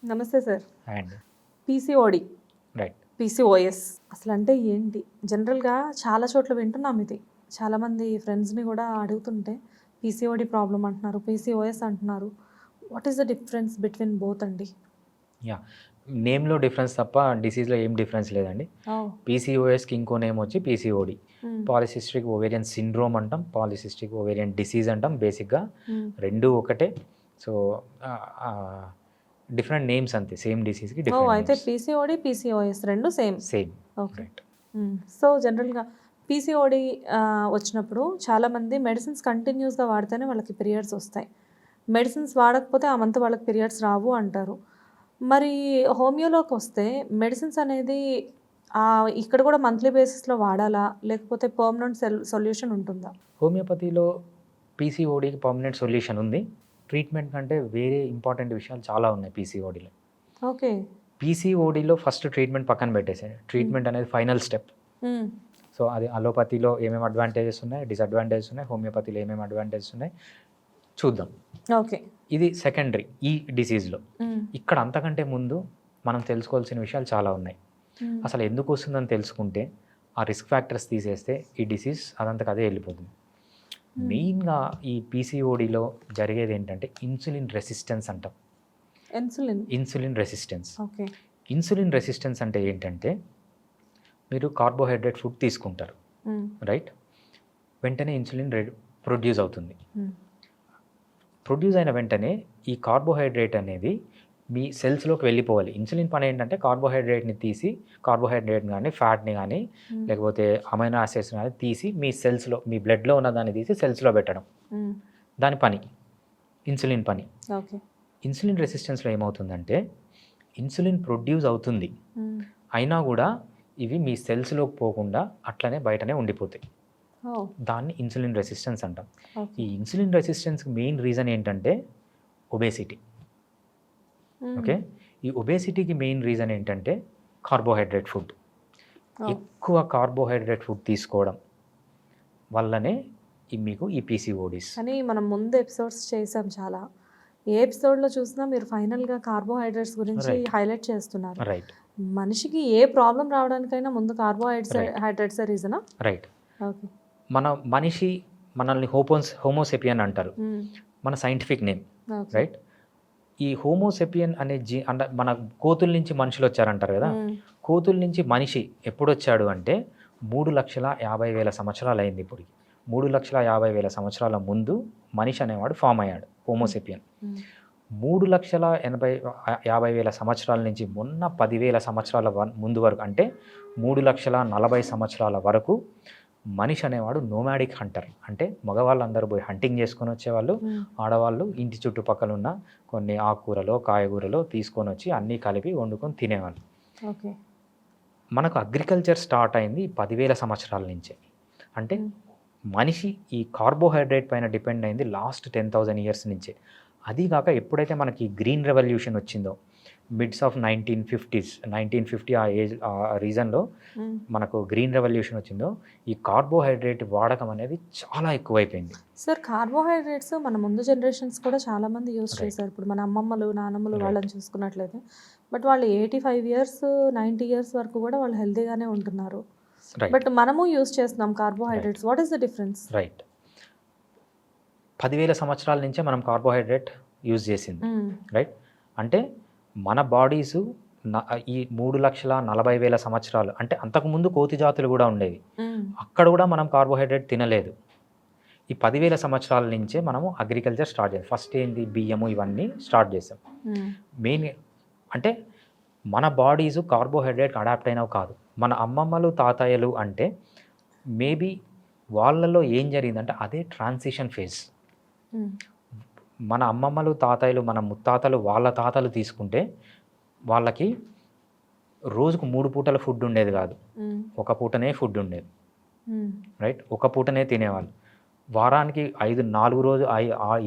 నమస్తే sir. And PCOD, right. PCOS అసలు అంటే ఏంటి? జనరల్‌గా చాలా చోట్ల వింటున్నాం ఇది. చాలామంది ఫ్రెండ్స్‌ని కూడా అడుగుతుంటే పీసీఓడి ప్రాబ్లమ్ అంటున్నారు, పీసీఓఎస్ అంటున్నారు. What is the difference between both అండి? యాహ్! నేమ్‌లో డిఫరెన్స్ తప్ప డిసీజ్‌లో ఏం డిఫరెన్స్ లేదండి. ఓహ్! పీసీఓఎస్‌కి ఇంకో నేమ్ వచ్చి పీసీఓడి. హ్మ్. పాలిసిస్టిక్ ఓవేరియన్ సిండ్రోమ్ అంటాం. పాలిసిస్టిక్ ఓవేరియన్ డిసీజ్ అంటాం. బేసిక్‌గా హ్మ్. రెండూ ఒకటే. సో, ఆహ్, ఆహ్, డిఫరెంట్ నేమ్స్ అంతే. సేమ్ డిసీజ్‌కి ఓహ్! డిఫరెంట్ అయితే names. PCOD, PCOS 2 same. Same. Okay. Right. So, జనరల్‌గా పీసీఓడి వచ్చినప్పుడు చాలామంది మెడిసిన్స్ కంటిన్యూస్‌గా వాడితేనే వాళ్ళకి పీరియడ్స్ వస్తాయి. మెడిసిన్స్ వాడకపోతే ఆ మంత్ వాళ్ళకి పీరియడ్స్ రావు అంటారు. మరి హోమియోలోకొస్తే మెడిసిన్స్ అనేది ఇక్కడ కూడా మంత్లీ బేసిస్‌లో వాడాలా? లేకపోతే పర్మనెంట్ సొల్యూషన్ ఉంటుందా? హోమియోపతిలో పీసీఓడీకి పర్మనెంట్ సొల్యూషన్ ఉంది. ట్రీట్మెంట్ కంటే వేరే ఇంపార్టెంట్ విషయాలు చాలా ఉన్నాయి పీసీఓడీలో. ఓకే. పీసీఓడీలో ఫస్ట్ ట్రీట్మెంట్ పక్కన పెట్టేసేయండి. ట్రీట్మెంట్ అనేది ఫైనల్ స్టెప్. హ్మ్. సో, అది అలోపతిలో ఏమేమి అడ్వాంటేజెస్ ఉన్నాయి, డిసడ్వాంటేజెస్ ఉన్నాయి, హోమియోపతిలో ఏమేమి అడ్వాంటేజెస్ ఉన్నాయి చూద్దాం. ఓకే. ఇది సెకండరీ ఈ డిసీజ్‌లో. హ్మ్. ఇక్కడ అంతకంటే ముందు మనం తెలుసుకోవాల్సిన విషయాలు చాలా ఉన్నాయి. హ్మ్. అసలు ఎందుకు వస్తుందని తెలుసుకుంటే, ఆ రిస్క్ ఫ్యాక్టర్స్ తీసేస్తే ఈ డిసీజ్ అదంతకు అదే వెళ్ళిపోతుంది. మెయిన్‌గా ఈ పీసీఓడీలో జరిగేదేంటంటే ఇన్సులిన్ రెసిస్టెన్స్ అంటాం. Insulin. Insulin resistance. Okay. Insulin resistance అంటే ఏంటంటే, మీరు కార్బోహైడ్రేట్ ఫుడ్ తీసుకుంటారు. హ్మ్. రైట్? వెంటనే ఇన్సులిన్ ప్రొడ్యూస్ అవుతుంది. హ్మ్. ప్రొడ్యూస్ అయిన వెంటనే ఈ కార్బోహైడ్రేట్ అనేది మీ సెల్స్‌లోకి వెళ్ళిపోవాలి. ఇన్సులిన్ పని ఏంటంటే కార్బోహైడ్రేట్‌ని తీసి కార్బోహైడ్రేట్‌ని గానీ, ఫ్యాట్‌ని గానీ, హ్మ్. లేకపోతే అమైనో యాసిడ్స్‌ని గానీ తీసి మీ సెల్స్‌లో, మీ బ్లడ్‌లో ఉన్న దాన్ని తీసి సెల్స్‌లో పెట్టడం. హ్మ్. దాని పని. ఇన్సులిన్ పని. ఓకే. ఇన్సులిన్ రెసిస్టెన్స్‌లో ఏమవుతుందంటే, ఇన్సులిన్ ప్రొడ్యూస్ అవుతుంది. హ్మ్. అయినా గూడా ఇవి మీ సెల్స్‌లోకి పోకుండా అట్లనే బయటనే ఉండిపోతాయి. ఓహ్! దాన్ని ఇన్సులిన్ రెసిస్టెన్స్ అంటాం. ఓకే. ఈ ఇన్సులిన్ రెసిస్టెన్స్‌కి మెయిన్ రీజన్ ఏంటంటే ఒబేసిటీ. హ్మ్. ఓకే. ఈ ఒబేసిటీకి మెయిన్ రీజన్ ఏంటంటే కార్బోహైడ్రేట్ ఫుడ్. ఓహ్! ఎక్కువ కార్బోహైడ్రేట్ ఫుడ్ తీసుకోవడం వల్లనే మీకు ఈ పీసీఓడీస్. కానీ మనం ముందు ఎపిసోడ్స్ చేసాం చాలా. ఏ ఎపిసోడ్‌లో చూసినా మీరు ఫైనల్‌గా కార్బోహైడ్రేట్స్ గురించి రైట్. హైలైట్ చేస్తున్నారు. రైట్. మనిషికి ఏ ప్రాబ్లమ్ రావడానికైనా ముందు రైట్. హైడ్రేట్సే రీజనా? రైట్. ఓకే. మనిషి మనల్ని హోమోసేపియన్ అంటారు. హ్మ్. మన సైంటిఫిక్ నేమ్. ఓకే. రైట్. ఈ హోమోసేపియన్ అనే మన కోతుల నుంచి మనుషులొచ్చారంటారు గదా! హ్మ్. కోతుల నుంచి మనిషి ఎప్పుడొచ్చాడు అంటే 3,50,000 సంవత్సరాలయింది ఇప్పటికి. 3,50,000 సంవత్సరాల ముందు మనిషి అనేవాడు ఫార్మ్ అయ్యాడు. హోమోసేపియన్. హ్మ్. 3,50,000 సంవత్సరాల నుంచి మొన్న 10,000 సంవత్సరాల ముందు వరకు అంటే 3,40,000 సంవత్సరాల వరకు మనిషి అనేవాడు నోమాడిక్ హంటర్. అంటే మగవాళ్ళందరూ పోయి హంటింగ్ చేసుకొని వచ్చేవాళ్ళు. హ్మ్. ఆడవాళ్ళు ఇంటి చుట్టుపక్కల ఉన్న కొన్ని ఆకుకూరలో, కాయగూరలో తీసుకొనొచ్చి అన్నీ కలిపి వండుకొని తినేవాళ్ళు. ఓకే. మనకు అగ్రికల్చర్ స్టార్ట్ అయింది 10,000 సంవత్సరాల నుంచే. అంటే హ్మ్. మనిషి ఈ కార్బోహైడ్రేట్ పైన డిపెండ్ అయింది లాస్ట్ 10,000 ఇయర్స్ నుంచే. అదీ గాక ఎప్పుడైతే మనకి గ్రీన్ రెవల్యూషన్ వచ్చిందో మిడ్స్ ఆఫ్ 1950 ఆ రీజన్‌లో హ్మ్. మనకు గ్రీన్ రెవల్యూషన్ వచ్చిందో ఈ కార్బోహైడ్రేట్ వాడకం అనేది చాలా ఎక్కువైపోయింది. సార్, కార్బోహైడ్రేట్స్ మన ముందు జనరేషన్స్ కూడా చాలామంది యూజ్ రైట్. చేశారు. ఇప్పుడు మన అమ్మమ్మలు, నానమ్మలు రైట్. వాళ్ళని చూసుకున్నట్లయితే. బట్ వాళ్ళు 85 ఇయర్స్, 90 ఇయర్స్ వరకు కూడా వాళ్ళు హెల్తీగానే ఉంటున్నారు. రైట్. బట్ మనము యూజ్ చేస్తున్నాం right. Carbohydrates. What is the difference? Right. 10,000 సంవత్సరాల నుంచే మనం కార్బోహైడ్రేట్ యూజ్ చేసింది. హ్మ్. రైట్. అంటే మన బాడీసు ఈ 3,40,000 సంవత్సరాలు అంటే అంతకుముందు కోతి జాతులు గూడా ఉండేవి. హ్మ్. అక్కడ గూడా మనం కార్బోహైడ్రేట్ తినలేదు. ఈ 10,000 సంవత్సరాల నుంచే మనము అగ్రికల్చర్ స్టార్ట్ చేసాం. ఫస్ట్ ఏంది బియ్యము ఇవన్నీ స్టార్ట్ చేసాం. హ్మ్. మెయిన్ అంటే మన బాడీసు కార్బోహైడ్రేట్‌కి అడాప్ట్ అయినవి కాదు. మన అమ్మమ్మలు, తాతయ్యలు అంటే మేబీ వాళ్ళలో ఏం జరిగిందంటే అదే ట్రాన్సిషన్ ఫేజ్. హ్మ్. మన అమ్మమ్మలు, తాతయ్యలు, మన ముత్తాతలు వాళ్ళ తాతలు తీసుకుంటే వాళ్ళకి రోజుకు 3 పూటల ఫుడ్ ఉండేది గాదు. హ్మ్. ఒక పూటనే ఫుడ్ ఉండేది. హ్మ్. రైట్. ఒక పూటనే తినేవాళ్ళు. వారానికి 4 రోజులు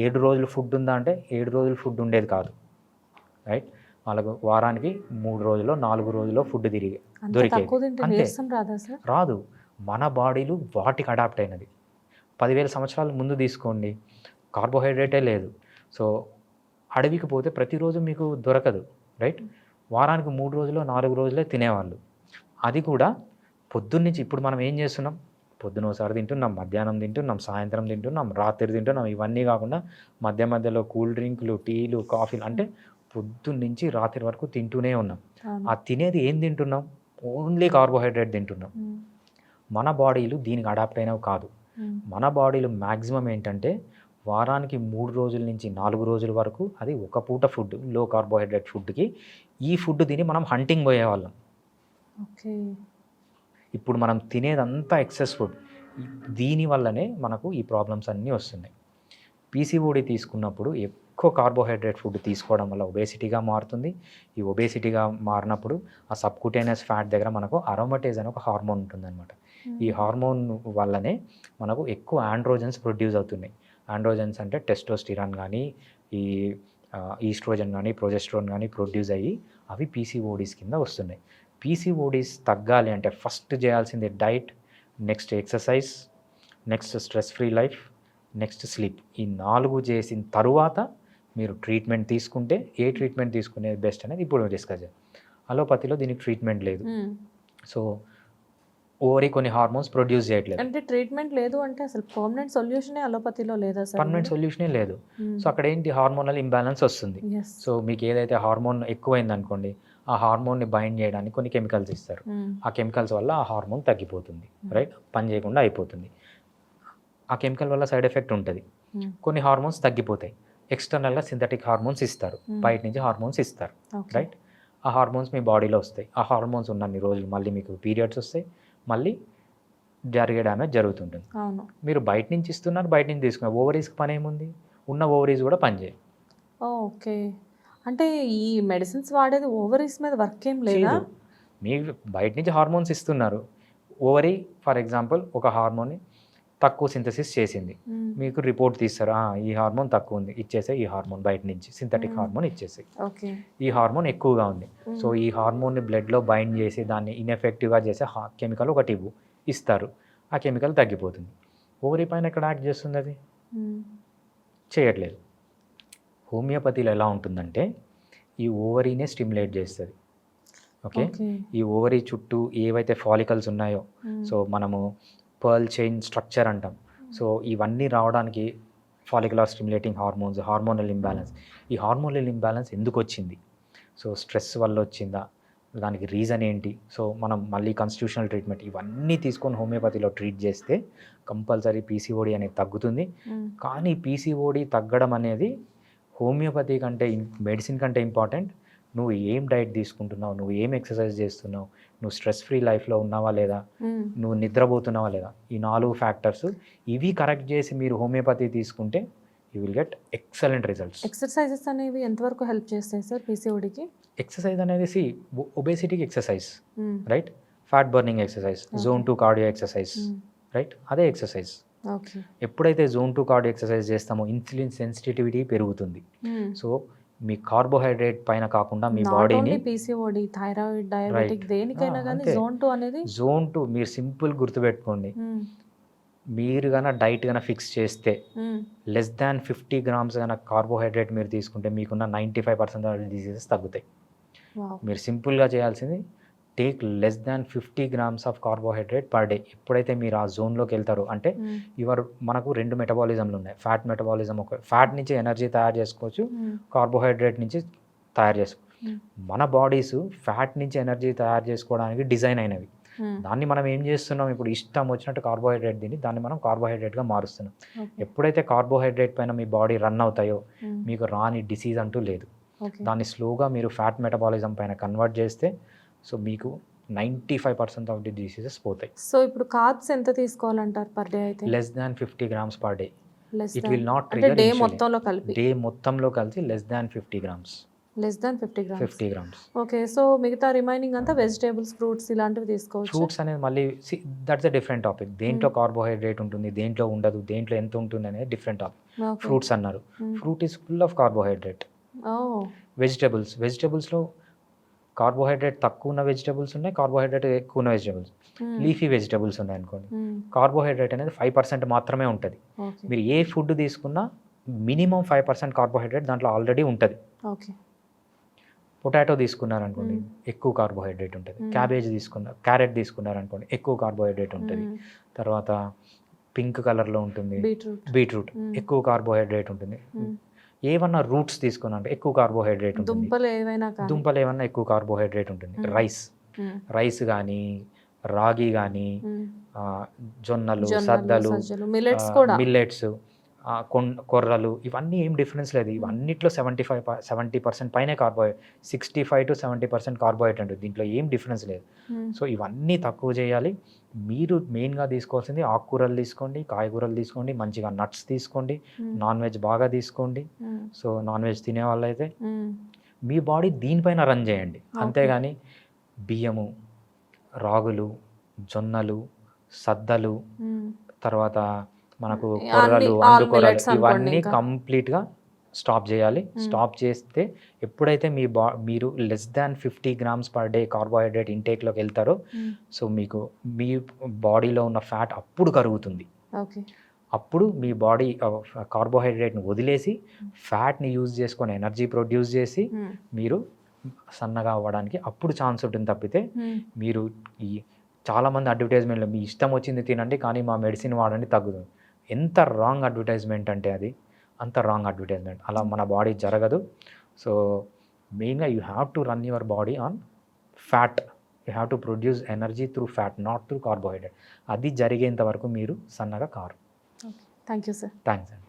7 రోజులు ఫుడ్ ఉందా అంటే 7 రోజులు ఫుడ్ ఉండేది కాదు. రైట్. వాళ్ళకు వారానికి 3 రోజులో, 4 రోజులో ఫుడ్ అంత దొరికేది. తక్కువ తింటే అంతే. నీరసం రాదా సార్? రాదు. మన బాడీలు వాటికి అడాప్ట్ అయినది. 10,000 సంవత్సరాల ముందు తీసుకోండి. కార్బోహైడ్రేటే లేదు. సో, అడవికి పోతే ప్రతిరోజు మీకు దొరకదు. రైట్. వారానికి 3 రోజులు 4 రోజులే తినేవాళ్ళు. అది కూడా పొద్దున్నుంచి ఇప్పుడు మనం ఏం చేస్తున్నాం, పొద్దున ఒకసారి తింటున్నాం, మధ్యాహ్నం తింటున్నాం, సాయంత్రం తింటున్నాం, రాత్రి తింటున్నాం. ఇవన్నీ కాకుండా మధ్య మధ్యలో కూల్ డ్రింకులు, టీలు, కాఫీలు, అంటే పొద్దున్నుంచి రాత్రి వరకు తింటూనే ఉన్నాం. ఆ తినేది ఏం తింటున్నాం, ఓన్లీ కార్బోహైడ్రేట్ తింటున్నాం. మన బాడీలు దీనికి అడాప్ట్ అయినవి కాదు. మన బాడీలు మ్యాక్సిమం ఏంటంటే వారానికి 3 రోజుల నుంచి 4 రోజుల వరకు అది ఒక పూట ఫుడ్, లో కార్బోహైడ్రేట్ ఫుడ్కి. ఈ ఫుడ్ తిని మనం హంటింగ్ పోయేవాళ్ళం. ఓకే. ఇప్పుడు మనం తినేదంతా ఎక్సెస్ ఫుడ్. దీనివల్లనే మనకు ఈ ప్రాబ్లమ్స్ అన్నీ వస్తున్నాయి. పీసీఓడి తీసుకున్నప్పుడు ఎక్కువ కార్బోహైడ్రేట్ ఫుడ్ తీసుకోవడం వల్ల ఒబేసిటీగా మారుతుంది. ఈ ఒబేసిటీగా మారినప్పుడు ఆ సబ్కుటేనియస్ ఫ్యాట్ దగ్గర మనకు అరోమటేజ్ అనే ఒక హార్మోన్ ఉంటుందన్నమాట. ఈ హార్మోన్ వల్లనే మనకు ఎక్కువ ఆండ్రోజన్స్ ప్రొడ్యూస్ అవుతున్నాయి. ఆండ్రోజన్స్ అంటే టెస్టోస్టిరాన్ కానీ, ఈ ఈస్ట్రోజన్ కానీ, ప్రొజెస్ట్రోన్ కానీ ప్రొడ్యూస్ అయ్యి అవి పీసీఓడీస్ కింద వస్తున్నాయి. పీసీఓడీస్ తగ్గాలి అంటే ఫస్ట్ చేయాల్సింది diet, next exercise, next stress free life, next sleep. ఈ 4 చేసిన తరువాత మీరు ట్రీట్మెంట్ తీసుకుంటే ఏ ట్రీట్మెంట్ తీసుకునేది బెస్ట్ అనేది ఇప్పుడు డిస్కస్ చేద్దాం. అలోపతిలో దీనికి ట్రీట్మెంట్ లేదు. సో ఓవరీ కొన్ని హార్మోన్స్ ప్రొడ్యూస్ చేయట్లేదు. అంటే ట్రీట్మెంట్ లేదు అంటే అసలు పర్మనెంట్ సొల్యూషనే అలోపతిలో లేదా సార్? పర్మనెంట్ సొల్యూషనే లేదు. సో అక్కడ ఏంటి, హార్మోనల్ ఇంబ్యాలెన్స్ వస్తుంది. సో మీకు ఏదైతే హార్మోన్ ఎక్కువైంది అనుకోండి, ఆ హార్మోన్ని బైండ్ చేయడానికి కొన్ని కెమికల్స్ ఇస్తారు. ఆ కెమికల్స్ వల్ల ఆ హార్మోన్ తగ్గిపోతుంది, రైట్, పని చేయకుండా అయిపోతుంది. ఆ కెమికల్ వల్ల సైడ్ ఎఫెక్ట్ ఉంటుంది. కొన్ని హార్మోన్స్ తగ్గిపోతాయి. ఎక్స్టర్నల్గా సింథటిక్ హార్మోన్స్ ఇస్తారు, బయట నుంచి హార్మోన్స్ ఇస్తారు, రైట్. ఆ హార్మోన్స్ మీ బాడీలో వస్తాయి. ఆ హార్మోన్స్ ఉన్నన్ని రోజులు మళ్ళీ మీకు పీరియడ్స్ వస్తాయి, మళ్ళీ జరిగే డ్యామేజ్ జరుగుతుంటుంది. మీరు బయట నుంచి ఇస్తున్నారు, బయట నుంచి తీసుకున్నారు. ఓవరీస్కి పని ఏముంది, ఉన్న ఓవరీస్ కూడా పనిచేయవు. ఓకే. అంటే ఈ మెడిసిన్స్ వాడేది ఓవరీస్ మీద వర్క్ ఏం లేదా? మీరు బయట నుంచి హార్మోన్స్ ఇస్తున్నారు. ఓవరీ ఫర్ ఎగ్జాంపుల్ ఒక హార్మోన్ని తక్కువ సింథసిస్ చేసింది, మీకు రిపోర్ట్ తీస్తారు, ఈ హార్మోన్ తక్కువ ఉంది, ఇచ్చేసే ఈ హార్మోన్ బయట నుంచి సింథటిక్ హార్మోన్ ఇచ్చేసి, ఈ హార్మోన్ ఎక్కువగా ఉంది. సో ఈ హార్మోన్ని బ్లడ్లో బైండ్ చేసి దాన్ని ఇన్ఎఫెక్టివ్గా చేసే కెమికల్ ఒకటి ఇస్తారు. ఆ కెమికల్ తగ్గిపోతుంది. ఓవరీ పైన ఎక్కడ యాక్ట్ చేస్తుంది, అది చేయట్లేదు. హోమియోపతిలో ఎలా ఉంటుందంటే ఈ ఓవరీనే స్టిమ్యులేట్ చేస్తుంది. ఓకే. ఈ ఓవరీ చుట్టూ ఏవైతే ఫాలికల్స్ ఉన్నాయో, సో మనము పర్ల్ చైన్ స్ట్రక్చర్ అంటాం. సో ఇవన్నీ రావడానికి ఫాలికులర్ స్టిమ్యులేటింగ్ హార్మోన్స్, హార్మోనల్ ఇంబ్యాలెన్స్. ఈ హార్మోనల్ ఇంబ్యాలెన్స్ ఎందుకు వచ్చింది, సో స్ట్రెస్ వల్ల వచ్చిందా, దానికి రీజన్ ఏంటి? సో మనం మళ్ళీ కాన్స్టిట్యూషనల్ ట్రీట్మెంట్ ఇవన్నీ తీసుకొని హోమియోపతిలో ట్రీట్ చేస్తే కంపల్సరీ పీసీఓడి అనేది తగ్గుతుంది. కానీ పీసీఓడి తగ్గడం అనేది హోమియోపతి కంటే, మెడిసిన్ కంటే ఇంపార్టెంట్. నువ్వు ఏం డైట్ తీసుకుంటున్నావు, నువ్వు ఏం ఎక్సర్సైజ్ చేస్తున్నావు, నువ్వు స్ట్రెస్ ఫ్రీ లైఫ్లో ఉన్నావా లేదా, నువ్వు నిద్రపోతున్నావా లేదా, ఈ 4 ఫ్యాక్టర్స్ ఇవి కరెక్ట్ చేసి మీరు హోమియోపతి తీసుకుంటే you will get excellent results. Exercises అనేవి ఎంతవరకు హెల్ప్ చేస్తాయి సార్ పీసీఓడికి? ఎక్సర్సైజ్ అనేది ఒబేసిటీకి exercise, right, fat burning exercise, zone 2 cardio exercise, right, అదే ఎక్సర్సైజ్. ఎప్పుడైతే జోన్ 2 కార్డియో ఎక్సర్సైజ్ చేస్తామో ఇన్సులిన్ సెన్సిటివిటీ పెరుగుతుంది. సో మీ కార్బోహైడ్రేట్ పైన కాకుండా మీ బాడీని, పీసీఓడి, థైరాయిడ్, డయాబెటిక్ దేనికైనా కానీ జోన్ 2 అనేది, జోన్ 2 మీరు సింపుల్ గుర్తుపెట్టుకోండి. మీరు కన్నా డైట్ కన్నా ఫిక్స్ చేస్తే లెస్ దాన్ 50 grams కన్నా కార్బోహైడ్రేట్ మీరు తీసుకుంటే మీకున్న 95% డిసీజెస్ తగ్గుతాయి. మీరు సింపుల్గా చేయాల్సింది take less than 50 grams of carbohydrate per day. ఎప్పుడైతే మీరు ఆ జోన్లోకి వెళ్తారో అంటే మనకు 2 మెటబాలిజంలు ఉన్నాయి. ఫ్యాట్ మెటబాలిజం, ఒక ఫ్యాట్ నుంచి ఎనర్జీ తయారు చేసుకోవచ్చు, కార్బోహైడ్రేట్ నుంచి తయారు చేసుకోవచ్చు. మన బాడీస్ ఫ్యాట్ నుంచి ఎనర్జీ తయారు చేసుకోవడానికి డిజైన్ అయినవి. దాన్ని మనం ఏం చేస్తున్నాం, ఇప్పుడు ఇష్టం వచ్చినట్టు కార్బోహైడ్రేట్ తిని దాన్ని మనం కార్బోహైడ్రేట్గా మారుస్తున్నాం. ఎప్పుడైతే కార్బోహైడ్రేట్ పైన మీ బాడీ రన్ అవుతాయో మీకు రాని డిసీజ్ అంటూ లేదు. దాన్ని స్లోగా మీరు ఫ్యాట్ మెటబాలిజం పైన కన్వర్ట్ చేస్తే సో మీకు 95% ఆఫ్ ది డిసీజెస్ పోతాయి. సో ఇప్పుడు కార్బ్స్ ఎంత తీసుకోవాలంటారు పర్ డే అయితే? Less than 50 grams per day. It will not అంటే డే మొత్తంలో కలిపి, డే మొత్తంలో కలిసి less than 50 grams. Less than 50 grams. 50 grams. Okay. So మిగతా రిమైనింగ్ అంతా వెజిటేబుల్స్, ఫ్రూట్స్ ఇలాంటివి తీసుకోవచ్చు. ఫ్రూట్స్ అనేది మళ్ళీ దట్స్ ఎ డిఫరెంట్ టాపిక్. దేంట్లో కార్బోహైడ్రేట్ ఉంటుంది, దేంట్లో ఉండదు, దేంట్లో ఎంత ఉంటుంది అనేది డిఫరెంట్ టాపిక్. ఫ్రూట్స్ అన్నారు, fruit is full of carbohydrate. వెజిటేబుల్స్లో కార్బోహైడ్రేట్ తక్కువ ఉన్న వెజిటేబుల్స్ ఉన్నాయి, కార్బోహైడ్రేట్ ఎక్కువ ఉన్న వెజిటేబుల్స్. లీఫీ వెజిటేబుల్స్ ఉన్నాయి అనుకోండి, కార్బోహైడ్రేట్ అనేది 5% మాత్రమే ఉంటుంది. మీరు ఏ ఫుడ్ తీసుకున్నా మినిమం 5% కార్బోహైడ్రేట్ దాంట్లో ఆల్రెడీ ఉంటుంది. పొటాటో తీసుకున్నారనుకోండి మ్మ్. ఎక్కువ కార్బోహైడ్రేట్ ఉంటుంది. మ్మ్. క్యారెట్ తీసుకున్నారనుకోండి ఎక్కువ కార్బోహైడ్రేట్ ఉంటుంది. తర్వాత పింక్ కలర్లో ఉంటుంది బీట్రూట్ మ్మ్. ఎక్కువ కార్బోహైడ్రేట్ ఉంటుంది. ఏమన్నా రూట్స్ తీసుకున్నారంటే ఎక్కువ కార్బోహైడ్రేట్ ఉంటుంది. దుంపలు ఏవైనా కానీ. దుంపలు ఏమన్నా ఎక్కువ కార్బోహైడ్రేట్ ఉంటుంది. మ్మ్. రైస్ కానీ రాగి కానీ జొన్నలు జొన్నలు, సద్దలు మిల్లెట్స్ కూడా. మిల్లెట్స్ కొర్రలు ఇవన్నీ ఏం డిఫరెన్స్ లేదు. ఇవన్నిట్లో 70% పైనే 65 to 70% కార్బోహైడ్రేట్ ఉంటుంది. దీంట్లో ఏం డిఫరెన్స్ లేదు. సో ఇవన్నీ తక్కువ చేయాలి. మీరు మెయిన్గా తీసుకోవాల్సింది ఆకుకూరలు తీసుకోండి, కాయగూరలు తీసుకోండి, మంచిగా నట్స్ తీసుకోండి, నాన్ వెజ్ బాగా తీసుకోండి. సో నాన్ వెజ్ తినే వాళ్ళైతే మీ బాడీ దీనిపైన రన్ చేయండి. అంతేగాని బియ్యము, రాగులు, జొన్నలు, సద్దలు, తర్వాత మనకు కొర్రలు, all అండుకొర్రలు millets అనుకోండి ఇవన్నీ ఇంకా. కంప్లీట్గా స్టాప్ చేయాలి. స్టాప్ చేస్తే ఎప్పుడైతే మీరు less than 50 grams per day carbohydrate ఇంటేక్లోకి వెళ్తారో సో మీకు మీ బాడీలో ఉన్న ఫ్యాట్ అప్పుడు కరుగుతుంది. ఓకే. అప్పుడు మీ బాడీ కార్బోహైడ్రేట్ని వదిలేసి ఫ్యాట్ని యూజ్ చేసుకొని ఎనర్జీ ప్రొడ్యూస్ చేసి మీరు సన్నగా అవ్వడానికి అప్పుడు ఛాన్స్ ఉంటుంది. తప్పితే మీరు ఈ చాలామంది అడ్వర్టైజ్మెంట్లో మీ ఇష్టం వచ్చింది తినండి కానీ మా మెడిసిన్ వాడండి తగ్గుతుంది. ఎంత రాంగ్ అడ్వర్టైజ్మెంట్ అంటే అది అంత రాంగ్ అడ్వర్టైజ్మెంట్. అలా మన బాడీ జరగదు. సో మెయిన్గా you have to run your body on fat. You have to produce energy through fat, not through carbohydrate. అది జరిగేంత వరకు మీరు సన్నగా car. Thank you sir. Thanks అండి.